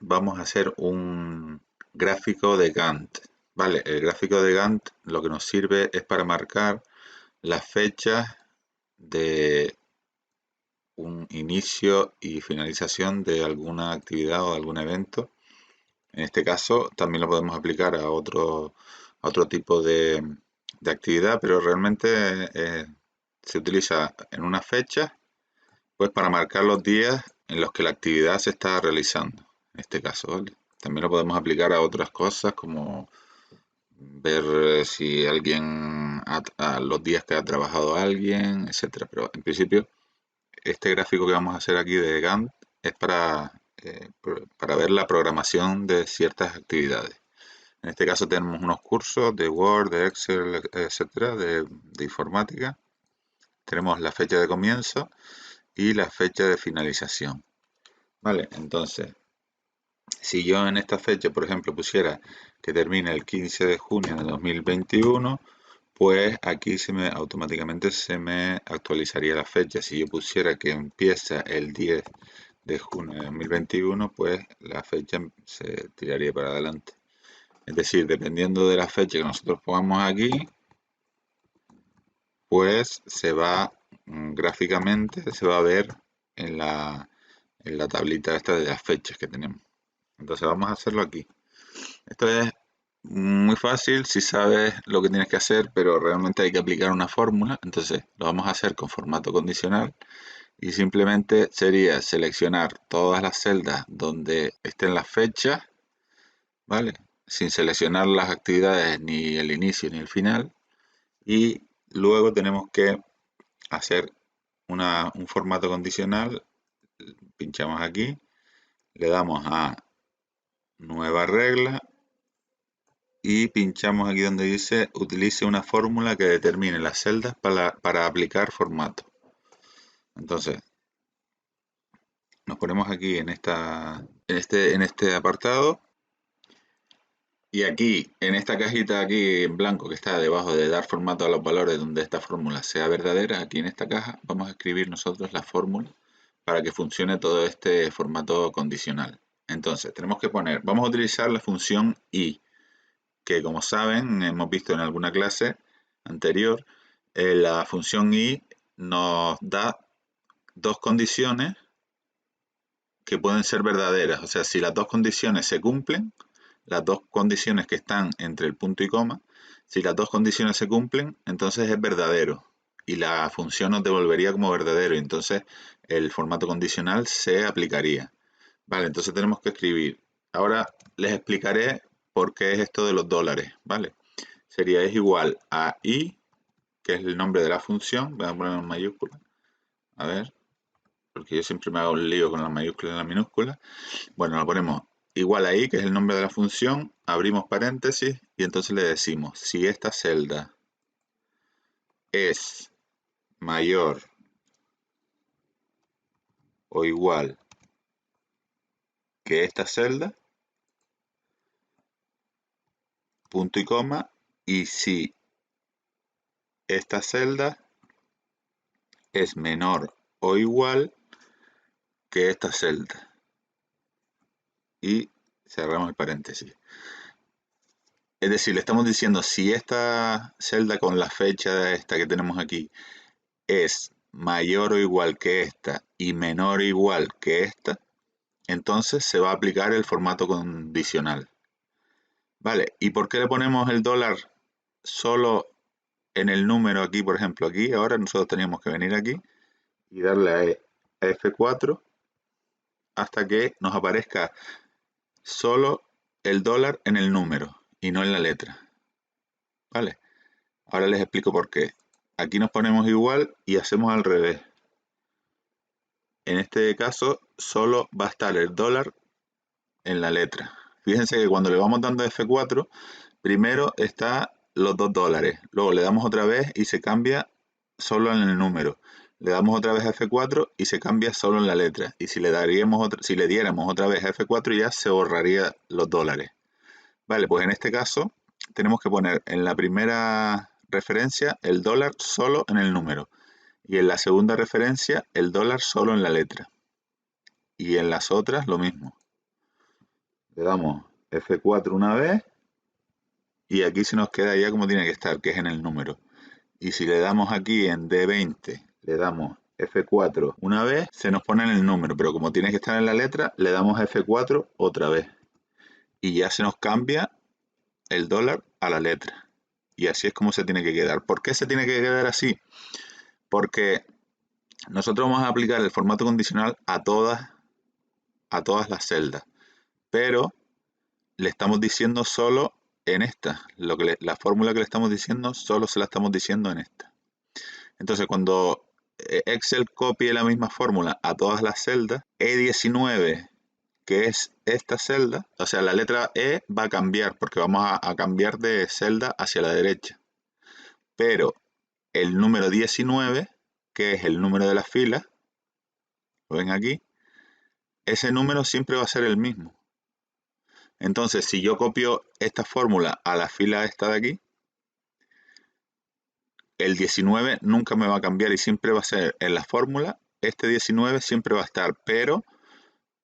vamos a hacer un gráfico de Gantt. Vale, el gráfico de Gantt lo que nos sirve es para marcar las fechas de un inicio y finalización de alguna actividad o algún evento. En este caso también lo podemos aplicar a otro tipo de actividad, pero realmente se utiliza en una fecha pues para marcar los días en los que la actividad se está realizando. En este caso, ¿vale? También lo podemos aplicar a otras cosas como ver si alguien, a los días que ha trabajado alguien, etcétera. Pero en principio, este gráfico que vamos a hacer aquí de Gantt es para ver la programación de ciertas actividades. En este caso tenemos unos cursos de Word, de Excel, etcétera, de informática. Tenemos la fecha de comienzo y la fecha de finalización. Vale, entonces, si yo en esta fecha, por ejemplo, pusiera que termine el 15 de junio de 2021, pues aquí automáticamente se me actualizaría la fecha. Si yo pusiera que empieza el 10 de junio de 2021, pues la fecha se tiraría para adelante. Es decir, dependiendo de la fecha que nosotros pongamos aquí, pues se va gráficamente, se va a ver en en la tablita esta de las fechas que tenemos. Entonces vamos a hacerlo aquí. Esto es muy fácil si sabes lo que tienes que hacer, pero realmente hay que aplicar una fórmula. Entonces lo vamos a hacer con formato condicional y simplemente sería seleccionar todas las celdas donde estén las fechas, ¿vale? Sin seleccionar las actividades ni el inicio ni el final. Y luego tenemos que hacer un formato condicional. Pinchamos aquí, le damos a nueva regla y pinchamos aquí donde dice utilice una fórmula que determine las celdas para aplicar formato. Entonces, nos ponemos aquí en este apartado y aquí, en esta cajita aquí en blanco que está debajo de dar formato a los valores donde esta fórmula sea verdadera, aquí en esta caja vamos a escribir nosotros la fórmula para que funcione todo este formato condicional. Entonces, tenemos que poner, vamos a utilizar la función i, que como saben, hemos visto en alguna clase anterior, la función i nos da dos condiciones que pueden ser verdaderas. O sea, si las dos condiciones se cumplen, las dos condiciones que están entre el punto y coma, si las dos condiciones se cumplen, entonces es verdadero. Y la función nos devolvería como verdadero. Y entonces el formato condicional se aplicaría. Vale, entonces tenemos que escribir. Ahora les explicaré por qué es esto de los dólares, ¿vale? Sería es igual a i, que es el nombre de la función. Voy a poner en mayúscula. A ver, porque yo siempre me hago un lío con la mayúscula y la minúscula. Bueno, lo ponemos igual a i, que es el nombre de la función. Abrimos paréntesis y entonces le decimos si esta celda es mayor o igual que esta celda, punto y coma, y si esta celda es menor o igual que esta celda. Y cerramos el paréntesis. Es decir, le estamos diciendo si esta celda con la fecha esta que tenemos aquí es mayor o igual que esta y menor o igual que esta, entonces se va a aplicar el formato condicional. Vale, ¿y por qué le ponemos el dólar solo en el número aquí, por ejemplo, aquí? Ahora nosotros teníamos que venir aquí y darle a F4 hasta que nos aparezca solo el dólar en el número y no en la letra. ¿Vale? Ahora les explico por qué. Aquí nos ponemos igual y hacemos al revés. En este caso, solo va a estar el dólar en la letra. Fíjense que cuando le vamos dando F4, primero está los $2. Luego le damos otra vez y se cambia solo en el número. Le damos otra vez a F4 y se cambia solo en la letra. Y si le diéramos otra vez a F4 ya se borraría los dólares. Vale, pues en este caso tenemos que poner en la primera referencia el dólar solo en el número y en la segunda referencia el dólar solo en la letra y en las otras lo mismo. Le damos F4 una vez y aquí se nos queda ya como tiene que estar, que es en el número. Y si le damos aquí en D20, le damos F4 una vez, se nos pone en el número, pero como tiene que estar en la letra, le damos F4 otra vez. Y ya se nos cambia el dólar a la letra. Y así es como se tiene que quedar. ¿Por qué se tiene que quedar así? Porque nosotros vamos a aplicar el formato condicional a todas las celdas, pero le estamos diciendo solo en esta. La fórmula que le estamos diciendo, solo se la estamos diciendo en esta. Entonces, cuando Excel copie la misma fórmula a todas las celdas, E19, que es esta celda, o sea, la letra E va a cambiar, porque vamos a cambiar de celda hacia la derecha. Pero el número 19, que es el número de la fila, lo ven aquí, ese número siempre va a ser el mismo. Entonces, si yo copio esta fórmula a la fila esta de aquí, el 19 nunca me va a cambiar y siempre va a ser en la fórmula, este 19 siempre va a estar, pero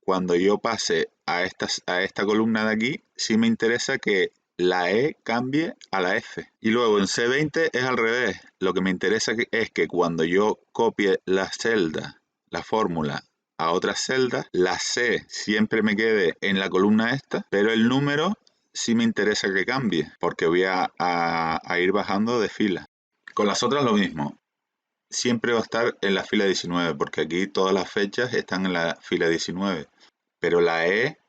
cuando yo pase a esta columna de aquí, sí me interesa que la E cambie a la F. Y luego en C20 es al revés. Lo que me interesa es que cuando yo copie la celda, la fórmula, a otras celdas, la C siempre me quede en la columna esta, pero el número sí me interesa que cambie, porque voy a ir bajando de fila. Con las otras lo mismo. Siempre va a estar en la fila 19, porque aquí todas las fechas están en la fila 19. Pero la E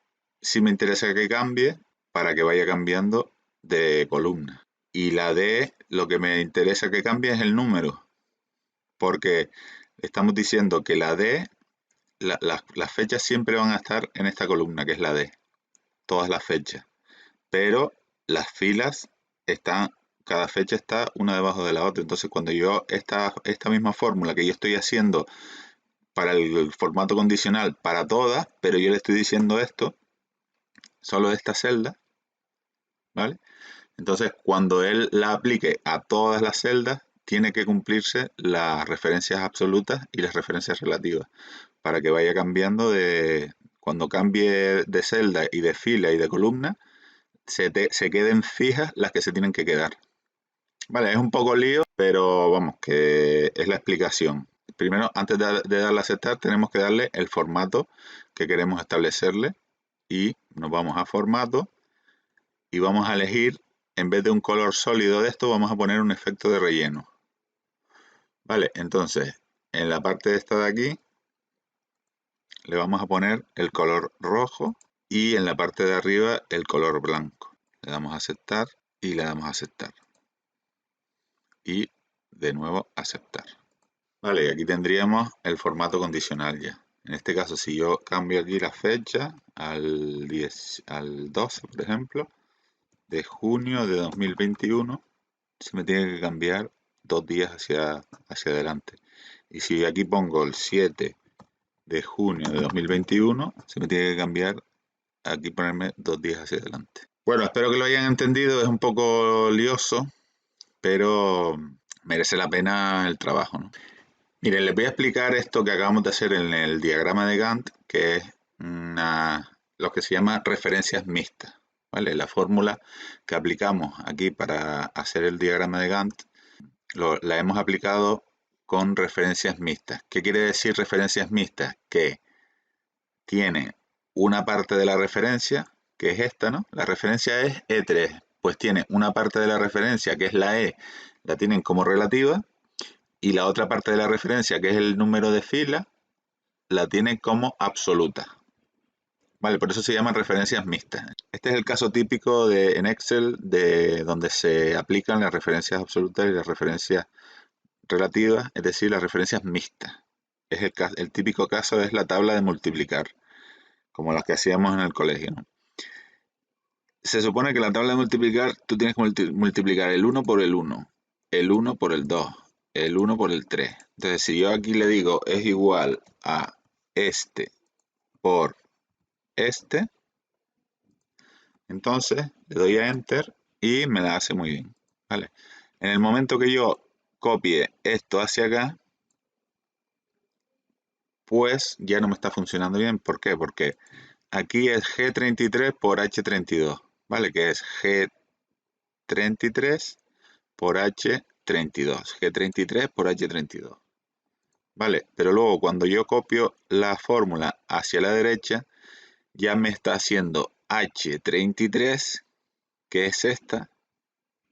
sí me interesa que cambie para que vaya cambiando de columna. Y la D, lo que me interesa que cambie es el número, porque estamos diciendo que la D, las fechas siempre van a estar en esta columna, que es la D, todas las fechas. Pero las filas están, cada fecha está una debajo de la otra. Entonces, cuando yo esta misma fórmula que yo estoy haciendo para el formato condicional para todas, pero yo le estoy diciendo esto, solo de esta celda, ¿vale? Entonces, cuando él la aplique a todas las celdas, tiene que cumplirse las referencias absolutas y las referencias relativas, para que vaya cambiando cuando cambie de celda y de fila y de columna, se queden fijas las que se tienen que quedar. Vale, es un poco lío, pero vamos, que es la explicación. Primero, antes de darle a aceptar, tenemos que darle el formato que queremos establecerle y nos vamos a formato y vamos a elegir, en vez de un color sólido de esto, vamos a poner un efecto de relleno. Vale, entonces, en la parte esta de aquí, le vamos a poner el color rojo y en la parte de arriba el color blanco. Le damos a aceptar y le damos a aceptar. Y de nuevo aceptar. Vale, y aquí tendríamos el formato condicional ya. En este caso, si yo cambio aquí la fecha al 12, por ejemplo, de junio de 2021, se me tiene que cambiar 2 días hacia adelante. Y si aquí pongo el 7 de junio de 2021, se me tiene que cambiar, aquí ponerme 2 días hacia adelante. Bueno, espero que lo hayan entendido, es un poco lioso, pero merece la pena el trabajo, ¿no? Miren, les voy a explicar esto que acabamos de hacer en el diagrama de Gantt, que es lo que se llama referencias mixtas, ¿vale? La fórmula que aplicamos aquí para hacer el diagrama de Gantt la hemos aplicado con referencias mixtas. ¿Qué quiere decir referencias mixtas? Que tiene una parte de la referencia, que es esta, ¿no? La referencia es E3, pues tiene una parte de la referencia, que es la E, la tienen como relativa, y la otra parte de la referencia, que es el número de fila, la tiene como absoluta. Vale, por eso se llaman referencias mixtas. Este es el caso típico en Excel de donde se aplican las referencias absolutas y las referencias relativas, es decir, las referencias mixtas. El típico caso es la tabla de multiplicar, como las que hacíamos en el colegio, ¿no? Se supone que la tabla de multiplicar, tú tienes que multiplicar el 1 por el 1, el 1 por el 2, el 1 por el 3. Entonces, si yo aquí le digo es igual a este por este, entonces le doy a Enter y me la hace muy bien, ¿vale? En el momento que yo copie esto hacia acá, pues ya no me está funcionando bien. ¿Por qué? Porque aquí es G33 por H32, ¿vale? Que es G33 por H32, G33 por H32, ¿vale? Pero luego cuando yo copio la fórmula hacia la derecha, ya me está haciendo H33, que es esta,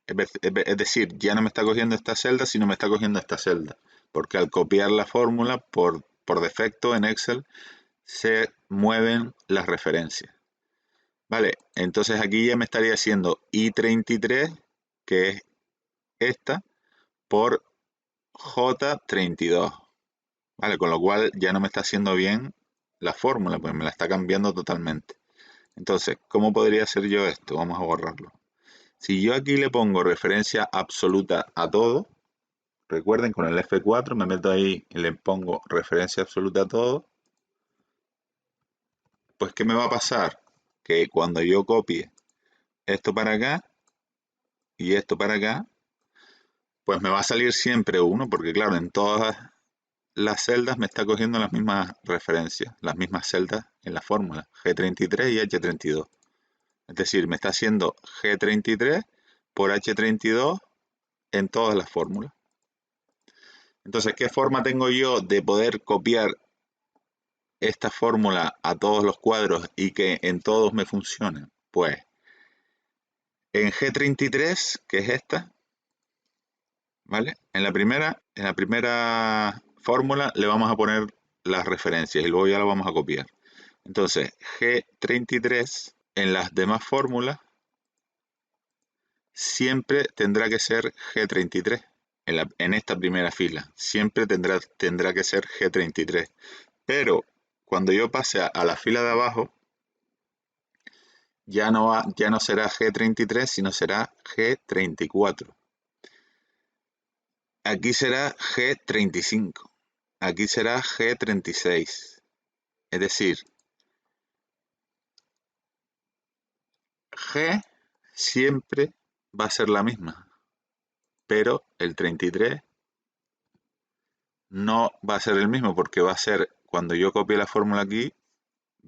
es decir, ya no me está cogiendo esta celda, sino me está cogiendo esta celda, porque al copiar la fórmula, por defecto en Excel, se mueven las referencias. Vale, entonces aquí ya me estaría haciendo I33, que es esta, por J32. Vale, con lo cual ya no me está haciendo bien la fórmula, pues me la está cambiando totalmente. Entonces, ¿cómo podría hacer yo esto? Vamos a borrarlo. Si yo aquí le pongo referencia absoluta a todo, recuerden, con el F4 me meto ahí y le pongo referencia absoluta a todo, pues ¿qué me va a pasar? Que cuando yo copie esto para acá y esto para acá, pues me va a salir siempre 1, porque claro, en todas las celdas me está cogiendo las mismas referencias, las mismas celdas en la fórmula, G33 y H32. Es decir, me está haciendo G33 por H32 en todas las fórmulas. Entonces, ¿qué forma tengo yo de poder copiar esta fórmula a todos los cuadros y que en todos me funcione? Pues en G33, que es esta, ¿vale? En la primera fórmula le vamos a poner las referencias y luego ya lo vamos a copiar. Entonces, G33 en las demás fórmulas siempre tendrá que ser G33. En esta primera fila siempre tendrá que ser G33. Pero cuando yo pase a la fila de abajo, ya no será G33, sino será G34. Aquí será G35. Aquí será G36. Es decir, G siempre va a ser la misma, pero el 33 no va a ser el mismo, porque va a ser, cuando yo copie la fórmula aquí,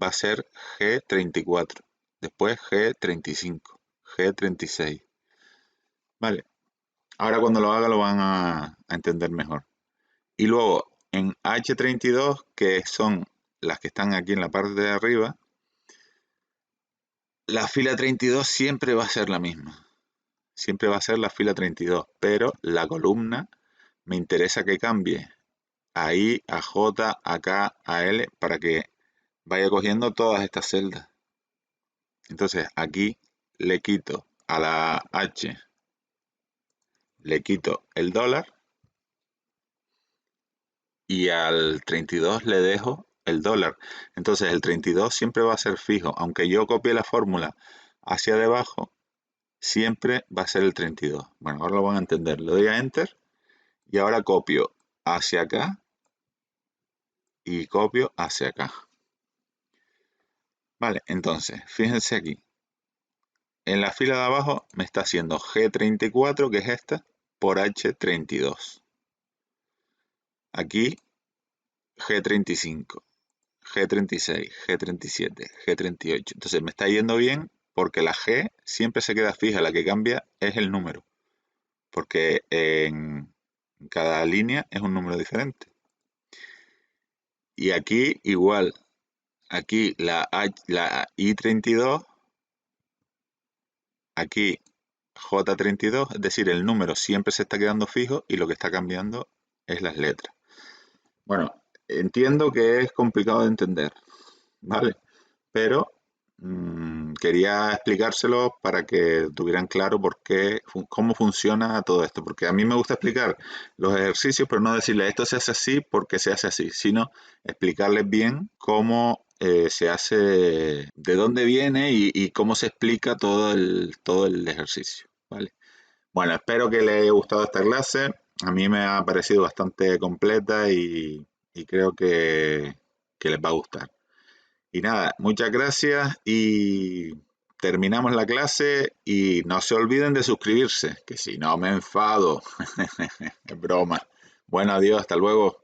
va a ser G34, después G35, G36. Vale, ahora cuando lo haga lo van a entender mejor. Y luego en H32, que son las que están aquí en la parte de arriba, la fila 32 siempre va a ser la misma. Siempre va a ser la fila 32, pero la columna me interesa que cambie a I, a J, a K, a L, para que vaya cogiendo todas estas celdas. Entonces aquí le quito a la H, le quito el dólar y al 32 le dejo el dólar. Entonces el 32 siempre va a ser fijo. Aunque yo copie la fórmula hacia debajo, siempre va a ser el 32. Bueno, ahora lo van a entender. Le doy a Enter y ahora copio hacia acá y copio hacia acá. Vale, entonces, fíjense aquí. En la fila de abajo me está haciendo G34, que es esta, por H32. Aquí G35, G36, G37, G38. Entonces me está yendo bien porque la G siempre se queda fija, la que cambia es el número, porque en cada línea es un número diferente. Y aquí igual, aquí la I32, aquí J32, es decir, el número siempre se está quedando fijo y lo que está cambiando es las letras. Bueno, entiendo que es complicado de entender, ¿vale? Pero quería explicárselo para que tuvieran claro cómo funciona todo esto. Porque a mí me gusta explicar los ejercicios, pero no decirles esto se hace así porque se hace así, sino explicarles bien cómo se hace, de dónde viene y cómo se explica todo el ejercicio, ¿vale? Bueno, espero que les haya gustado esta clase. A mí me ha parecido bastante completa y creo que les va a gustar. Y nada, muchas gracias y terminamos la clase y no se olviden de suscribirse, que si no me enfado. Es broma. Bueno, adiós, hasta luego.